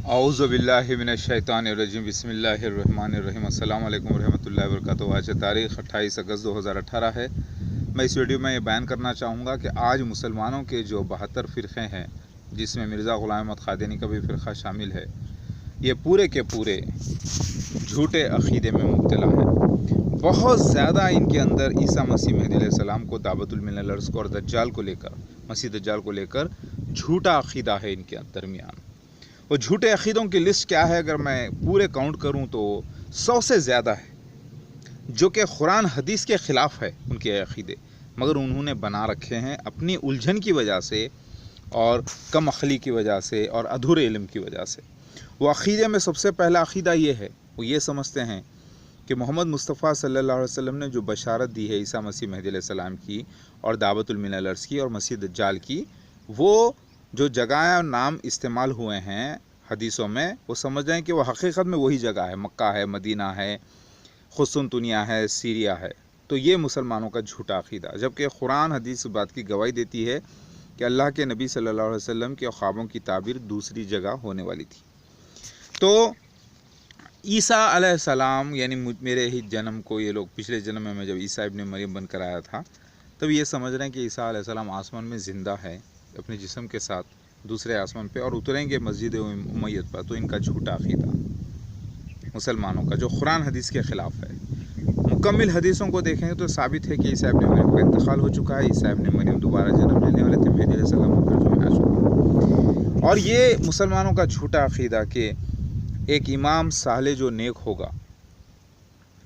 اعوذ باللہ من الشیطان الرجیم بسم اللہ الرحمن الرحیم السلام علیکم ورحمۃ اللہ وبرکاتہ۔ آج تاریخ 28 اگست 2018 ہے۔ میں اس ویڈیو میں یہ بیان کرنا چاہوں گا کہ آج مسلمانوں کے جو 72 فرقے ہیں، جس میں مرزا غلام احمد قادیانی کا بھی فرقہ شامل ہے، یہ پورے کے پورے جھوٹے عقیدے میں مبتلا ہیں۔ بہت زیادہ ان کے اندر عیسیٰ مسیح مہدی علیہ السلام کو، دعوت المن الارض کو اور دجال کو لے کر، مسیح دجال کو لے کر جھوٹا عقیدہ ہے ان کے درمیان۔ وہ جھوٹے عقیدوں کی لسٹ کیا ہے؟ اگر میں پورے کاؤنٹ کروں تو 100 سے زیادہ ہے، جو کہ قرآن حدیث کے خلاف ہے ان کے عقیدے، مگر انہوں نے بنا رکھے ہیں اپنی الجھن کی وجہ سے اور کم عقلی کی وجہ سے اور ادھورے علم کی وجہ سے۔ وہ عقیدے میں سب سے پہلا عقیدہ یہ ہے، وہ یہ سمجھتے ہیں کہ محمد مصطفیٰ صلی اللہ علیہ وسلم نے جو بشارت دی ہے عیسیٰ مسیح مہدی علیہ السلام کی اور دعوت المن الارض کی اور مسیح دجال کی، وہ جو جگہ اور نام استعمال ہوئے ہیں حدیثوں میں، وہ سمجھ رہے ہیں کہ وہ حقیقت میں وہی جگہ ہے، مکہ ہے، مدینہ ہے، قسطنطنیہ ہے، سیریا ہے۔ تو یہ مسلمانوں کا جھوٹا عقیدہ، جبکہ قرآن حدیث بات کی گواہی دیتی ہے کہ اللہ کے نبی صلی اللہ علیہ وسلم کے خوابوں کی تعبیر دوسری جگہ ہونے والی تھی۔ تو عیسیٰ علیہ السلام، یعنی میرے ہی جنم کو یہ لوگ، پچھلے جنم میں جب عیسیٰ ابن مریم بن کر آیا تھا، تب یہ سمجھ رہے ہیں کہ عیسیٰ علیہ السلام آسمان میں زندہ ہے اپنے جسم کے ساتھ دوسرے آسمان پہ، اور اتریں گے مسجد امیت پر۔ تو ان کا جھوٹا عقیدہ مسلمانوں کا، جو قرآن حدیث کے خلاف ہے۔ مکمل حدیثوں کو دیکھیں گے تو ثابت ہے کہ عیسیٰ ابن مریم کا انتقال ہو چکا ہے، عیسیٰ ابن مریم دوبارہ جنم لینے والے تھے، مہدی علیہ السلام پر جو میں آ چکا۔ اور یہ مسلمانوں کا جھوٹا عقیدہ کہ ایک امام صالح جو نیک ہوگا،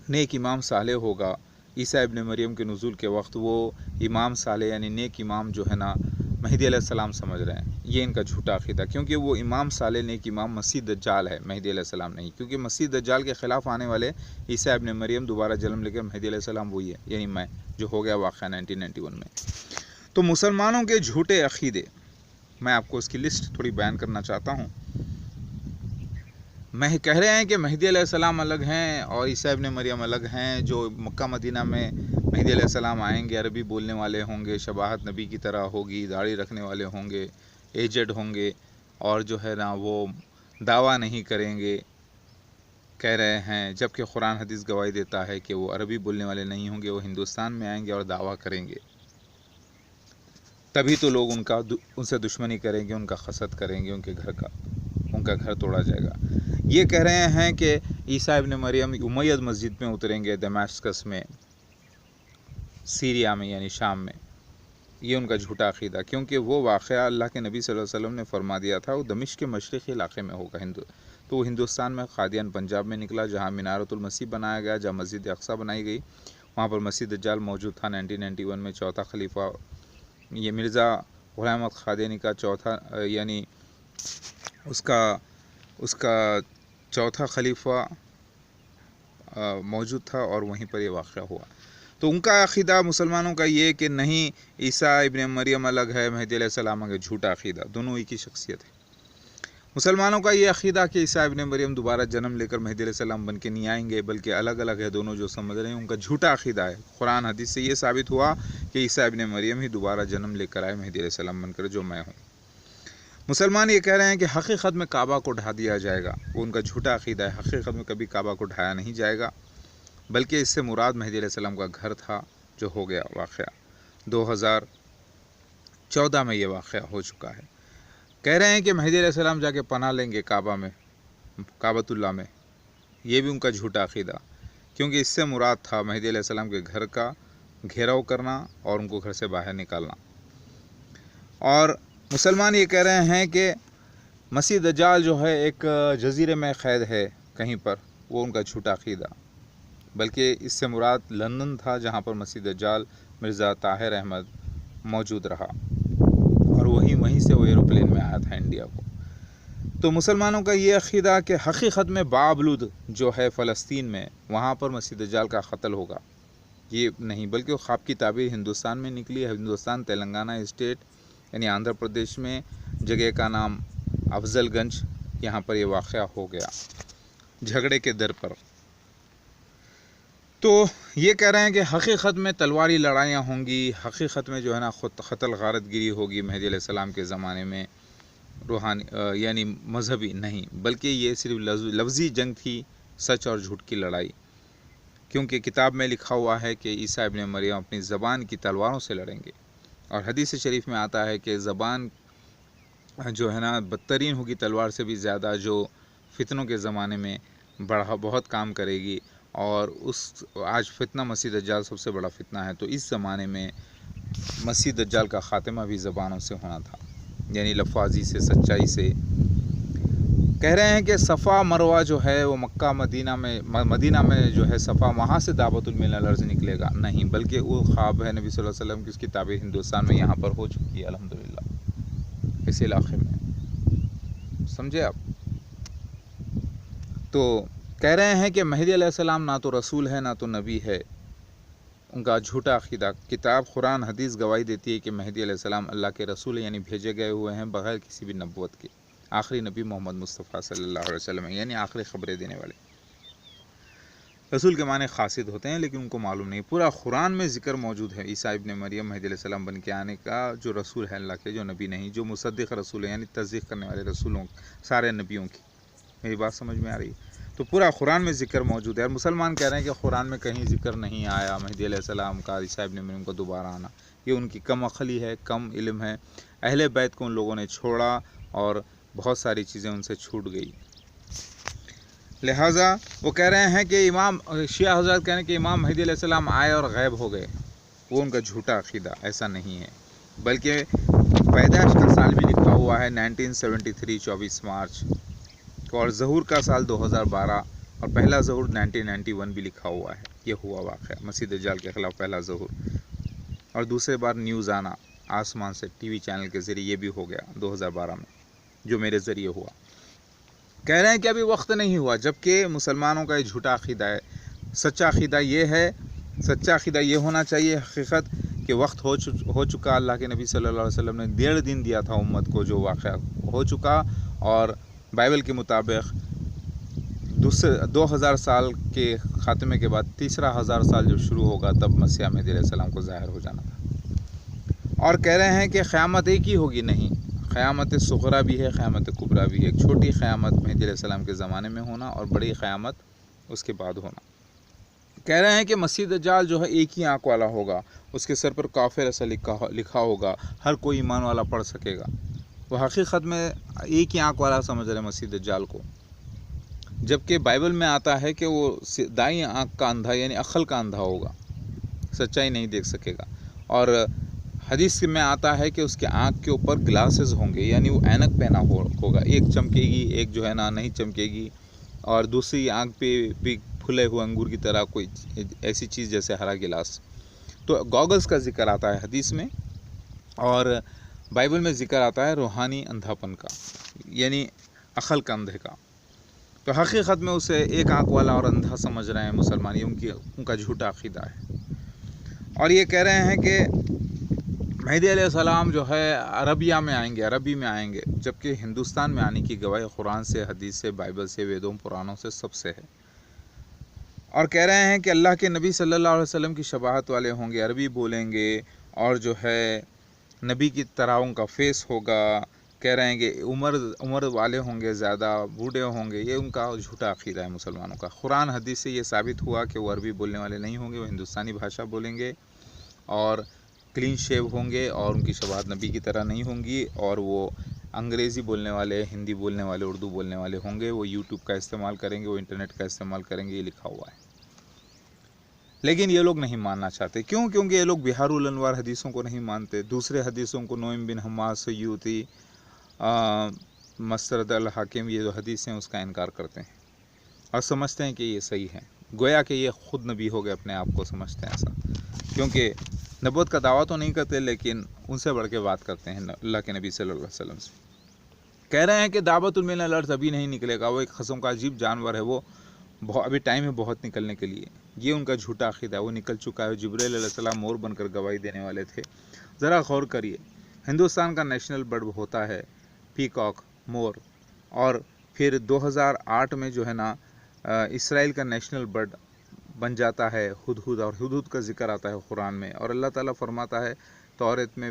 نیک امام صالح ہوگا، عیسیٰ ابن مریم کے نزول کے وقت وہ امام صالح یعنی نیک امام جو ہے نا مہدی علیہ السلام سمجھ رہے ہیں۔ یہ ان کا جھوٹا عقیدہ، کیونکہ وہ امام صالح نیک امام مسیح دجال ہے، مہدی علیہ السلام نہیں، کیونکہ مسیح دجال کے خلاف آنے والے عیسیٰ ابن مریم دوبارہ جنم لے کر مہدی علیہ السلام وہی ہے، یعنی میں، جو ہو گیا واقعہ 1991 میں۔ تو مسلمانوں کے جھوٹے عقیدے، میں آپ کو اس کی لسٹ تھوڑی بیان کرنا چاہتا ہوں۔ میں کہہ رہے ہیں کہ مہدی علیہ السلام الگ ہیں اور عیسیٰ ابن مریم الگ ہیں، جو مکہ مدینہ میں مہدی علیہ السلام آئیں گے، عربی بولنے والے ہوں گے، شباہت نبی کی طرح ہوگی، داڑھی رکھنے والے ہوں گے، ایجڈ ہوں گے، اور جو ہے نا وہ دعویٰ نہیں کریں گے، کہہ رہے ہیں، جبکہ قرآن حدیث گواہی دیتا ہے کہ وہ عربی بولنے والے نہیں ہوں گے، وہ ہندوستان میں آئیں گے اور دعویٰ کریں گے۔ تبھی تو لوگ ان سے دشمنی کریں گے، ان کا حسد کریں گے، ان کا گھر توڑا جائے گا۔ یہ کہہ رہے ہیں کہ عیسیٰ ابن مریم امید مسجد میں اتریں گے، دمشق میں، سیریا میں یعنی شام میں۔ یہ ان کا جھوٹا عقیدہ، کیونکہ وہ واقعہ اللہ کے نبی صلی اللہ علیہ وسلم نے فرما دیا تھا، وہ دمشق کے مشرقی علاقے میں ہوگا، تو وہ ہندوستان میں قادیان پنجاب میں نکلا، جہاں مینارۃ المسیح بنایا گیا، جہاں مسجد اقصیٰ بنائی گئی، وہاں پر مسیح دجال موجود تھا۔ 1991 میں چوتھا خلیفہ، یہ مرزا غلام احمد قادیانی کا چوتھا، یعنی اس کا چوتھا خلیفہ موجود تھا، اور وہیں پر یہ واقعہ ہوا۔ تو ان کا عقیدہ مسلمانوں کا یہ کہ نہیں، عیسیٰ ابن مریم الگ ہے، مہدی علیہ السلام کا جھوٹا عقیدہ، دونوں ایک ہی شخصیت ہے۔ مسلمانوں کا یہ عقیدہ کہ عیسیٰ ابن مریم دوبارہ جنم لے کر مہدی علیہ السلام بن کے نہیں آئیں گے، بلکہ الگ الگ ہے دونوں، جو سمجھ رہے ہیں، ان کا جھوٹا عقیدہ ہے۔ قرآن حدیث سے یہ ثابت ہوا کہ عیسیٰ ابن مریم ہی دوبارہ جنم لے کر آئے مہدی علیہ السلام بن کر، جو میں ہوں۔ مسلمان یہ کہہ رہے ہیں کہ حقیقت میں کعبہ کو ڈھا دیا جائے گا، وہ ان کا جھوٹا عقیدہ ہے۔ حقیقت میں کبھی کعبہ کو ڈھایا نہیں جائے گا، بلکہ اس سے مراد مہدی علیہ السلام کا گھر تھا، جو ہو گیا واقعہ 2014 میں یہ واقعہ ہو چکا ہے۔ کہہ رہے ہیں کہ مہدی علیہ السلام جا کے پناہ لیں گے کعبہ میں، کعبۃ اللہ میں، یہ بھی ان کا جھوٹا عقیدہ، کیونکہ اس سے مراد تھا مہدی علیہ السلام کے گھر کا گھیراؤ کرنا اور ان کو گھر سے باہر نکالنا۔ اور مسلمان یہ کہہ رہے ہیں کہ مسیح دجال جو ہے ایک جزیرے میں قید ہے کہیں پر، وہ ان کا جھوٹا عقیدہ، بلکہ اس سے مراد لندن تھا، جہاں پر مسیح دجال مرزا طاہر احمد موجود رہا، اور وہیں سے وہ ایروپلین میں آیا تھا انڈیا کو۔ تو مسلمانوں کا یہ عقیدہ کہ حقیقت میں بابلود جو ہے فلسطین میں، وہاں پر مسیح دجال کا قتل ہوگا، یہ نہیں، بلکہ وہ خواب کی تعبیر ہندوستان میں نکلی ہے۔ ہندوستان تلنگانہ اسٹیٹ یعنی آندھرا پردیش میں، جگہ کا نام افضل گنج، یہاں پر یہ واقعہ ہو گیا جھگڑے کے در پر۔ تو یہ کہہ رہے ہیں کہ حقیقت میں تلواری لڑائیاں ہوں گی، حقیقت میں جو ہے نا قتل غارت گیری ہوگی مہدی علیہ السلام کے زمانے میں، روحانی یعنی مذہبی نہیں، بلکہ یہ صرف لفظی جنگ تھی، سچ اور جھوٹ کی لڑائی، کیونکہ کتاب میں لکھا ہوا ہے کہ عیسیٰ ابن مریم اپنی زبان کی تلواروں سے لڑیں گے، اور حدیث شریف میں آتا ہے کہ زبان جو ہے نا بدترین ہوگی تلوار سے بھی زیادہ، جو فتنوں کے زمانے میں بہت کام کرے گی، اور آج فتنہ مسیح دجال سب سے بڑا فتنہ ہے، تو اس زمانے میں مسیح دجال کا خاتمہ بھی زبانوں سے ہونا تھا، یعنی لفاظی سے، سچائی سے۔ کہہ رہے ہیں کہ صفا مروہ جو ہے وہ مکہ مدینہ میں جو ہے صفا، وہاں سے دعوت المن الارض نکلے گا نہیں، بلکہ وہ خواب ہے نبی صلی اللہ علیہ وسلم کی، اس کی تعبیر ہندوستان میں یہاں پر ہو چکی ہے الحمدللہ، اس علاقے میں، سمجھے آپ؟ تو کہہ رہے ہیں کہ مہدی علیہ السلام نہ تو رسول ہے نہ تو نبی ہے، ان کا جھوٹا عقیدہ۔ کتاب قرآن حدیث گواہی دیتی ہے کہ مہدی علیہ السلام اللہ کے رسول یعنی بھیجے گئے ہوئے ہیں بغیر کسی بھی نبوت کے، آخری نبی محمد مصطفیٰ صلی اللہ علیہ وسلم یعنی آخری خبریں دینے والے۔ رسول کے معنی قاصد ہوتے ہیں، لیکن ان کو معلوم نہیں۔ پورا قرآن میں ذکر موجود ہے عیسیٰ ابن مریم مہدی علیہ السلام بن کے آنے کا، جو رسول ہے اللہ کے، جو نبی نہیں، جو مصدق رسول ہے یعنی تصدیق کرنے والے رسولوں، سارے نبیوں کی۔ میری بات سمجھ میں آ رہی ہے؟ تو پورا قرآن میں ذکر موجود ہے، اور مسلمان کہہ رہے ہیں کہ قرآن میں کہیں ذکر نہیں آیا مہدی علیہ السلام کا، عیسیٰ ابن مریم کو دوبارہ آنا۔ یہ ان کی کم عقلی ہے، کم علم ہے۔ اہل بیت کو ان لوگوں نے چھوڑا اور بہت ساری چیزیں ان سے چھوٹ گئی، لہٰذا وہ کہہ رہے ہیں کہ شیعہ حضرات کہہ رہے ہیں کہ امام مہدی علیہ السلام آئے اور غائب ہو گئے، وہ ان کا جھوٹا عقیدہ، ایسا نہیں ہے، بلکہ پیدائش کا سال بھی لکھا ہوا ہے 1973 24 مارچ، اور ظہور کا سال 2012، اور پہلا ظہور 1991 بھی لکھا ہوا ہے۔ یہ ہوا واقعہ مسیح دجال کے خلاف پہلا ظہور، اور دوسرے بار نیوز آنا آسمان سے ٹی وی چینل کے ذریعے، یہ بھی ہو گیا 2012 میں، جو میرے ذریعے ہوا۔ کہہ رہے ہیں کہ ابھی وقت نہیں ہوا، جبکہ مسلمانوں کا یہ جھوٹا عقیدہ ہے۔ سچا عقیدہ یہ ہونا چاہیے حقیقت کہ وقت ہو چکا، اللہ کے نبی صلی اللہ علیہ وسلم نے 1.5 دن دیا تھا امت کو، جو واقعہ ہو چکا، اور بائبل کے مطابق 2000 سال کے خاتمے کے بعد تیسرا 1000 سال جب شروع ہوگا، تب مسیح مہدی علیہ السلام کو ظاہر ہو جانا تھا۔ اور کہہ رہے ہیں کہ قیامت ایک ہی ہوگی، نہیں، قیامت صغریٰ بھی ہے، قیامت کبریٰ بھی ہے۔ ایک چھوٹی قیامت مہدی علیہ السلام کے زمانے میں ہونا، اور بڑی قیامت اس کے بعد ہونا۔ کہہ رہے ہیں کہ مسیح دجال جو ہے ایک ہی آنکھ والا ہوگا، اس کے سر پر کافر ایسا لکھا ہوگا، ہر کوئی ایمان والا پڑھ سکے گا۔ وہ حقیقت میں ایک ہی آنکھ والا سمجھ رہے مسیح دجال کو، جبکہ بائبل میں آتا ہے کہ وہ دائیں آنکھ کا اندھا یعنی عقل کا اندھا ہوگا، سچائی نہیں دیکھ سکے گا، اور حدیث میں آتا ہے کہ اس کے آنکھ کے اوپر گلاسز ہوں گے، یعنی وہ اینک پہنا ہوگا، ایک چمکے گی، ایک جو ہے نا نہیں چمکے گی، اور دوسری آنکھ پہ بھی پھلے ہوئے انگور کی طرح کوئی ایسی چیز جیسے ہرا گلاس۔ تو گوگلز کا ذکر آتا ہے حدیث میں، اور بائبل میں ذکر آتا ہے روحانی اندھاپن کا، یعنی عقل کا اندھے کا۔ تو حقیقت میں اسے ایک آنکھ والا اور اندھا سمجھ رہے ہیں مسلمان، یہ ان کا جھوٹا عقیدہ ہے۔ اور یہ کہہ رہے ہیں کہ مہدی علیہ السلام جو ہے عربی میں آئیں گے، جبکہ ہندوستان میں آنے کی گواہی قرآن سے، حدیث سے، بائبل سے، ویدوں پرانوں سے، سب سے ہے۔ اور کہہ رہے ہیں کہ اللہ کے نبی صلی اللہ علیہ وسلم کی شباہت والے ہوں گے، عربی بولیں گے، اور جو ہے نبی کی طرح ان کا فیس ہوگا۔ کہہ رہے ہیں کہ عمر والے ہوں گے، زیادہ بوڑھے ہوں گے، یہ ان کا جھوٹا عقیدہ ہے مسلمانوں کا۔ قرآن حدیث سے یہ ثابت ہوا کہ وہ عربی بولنے والے نہیں ہوں گے، وہ ہندوستانی بھاشا بولیں گے، اور کلین شیو ہوں گے، اور ان کی شباہت نبی کی طرح نہیں ہوں گی، اور وہ انگریزی بولنے والے، ہندی بولنے والے، اردو بولنے والے ہوں گے، وہ یوٹیوب کا استعمال کریں گے، وہ انٹرنیٹ کا استعمال کریں گے، یہ لکھا ہوا ہے۔ لیکن یہ لوگ نہیں ماننا چاہتے، کیوں؟ کیونکہ یہ لوگ بہار الانوار حدیثوں کو نہیں مانتے، دوسرے حدیثوں کو، نعیم بن حماد، سیوطی، مسترد الحاکم، یہ جو حدیث ہیں اس کا انکار کرتے ہیں، اور سمجھتے ہیں کہ یہ صحیح ہے، گویا کہ یہ خود نبی ہو گئے، اپنے آپ کو سمجھتے ہیں ایسا، کیونکہ نبوت کا دعویٰ تو نہیں کرتے، لیکن ان سے بڑھ کے بات کرتے ہیں اللہ کے نبی صلی اللہ علیہ وسلم سے۔ کہہ رہے ہیں کہ دعوت المن الارض ابھی نہیں نکلے گا، وہ ایک قسم کا عجیب جانور ہے، وہ ابھی ٹائم ہے بہت نکلنے کے لیے، یہ ان کا جھوٹا عقیدہ ہے، وہ نکل چکا ہے۔ جبرائیل علیہ السلام مور بن کر گواہی دینے والے تھے۔ ذرا غور کریے، ہندوستان کا نیشنل برڈ ہوتا ہے پیکاک، مور، اور پھر 2008 میں جو ہے نا اسرائیل کا نیشنل برڈ بن جاتا ہے ہدہد، اور ہدہد کا ذکر آتا ہے قرآن میں، اور اللہ تعالیٰ فرماتا ہے تورات میں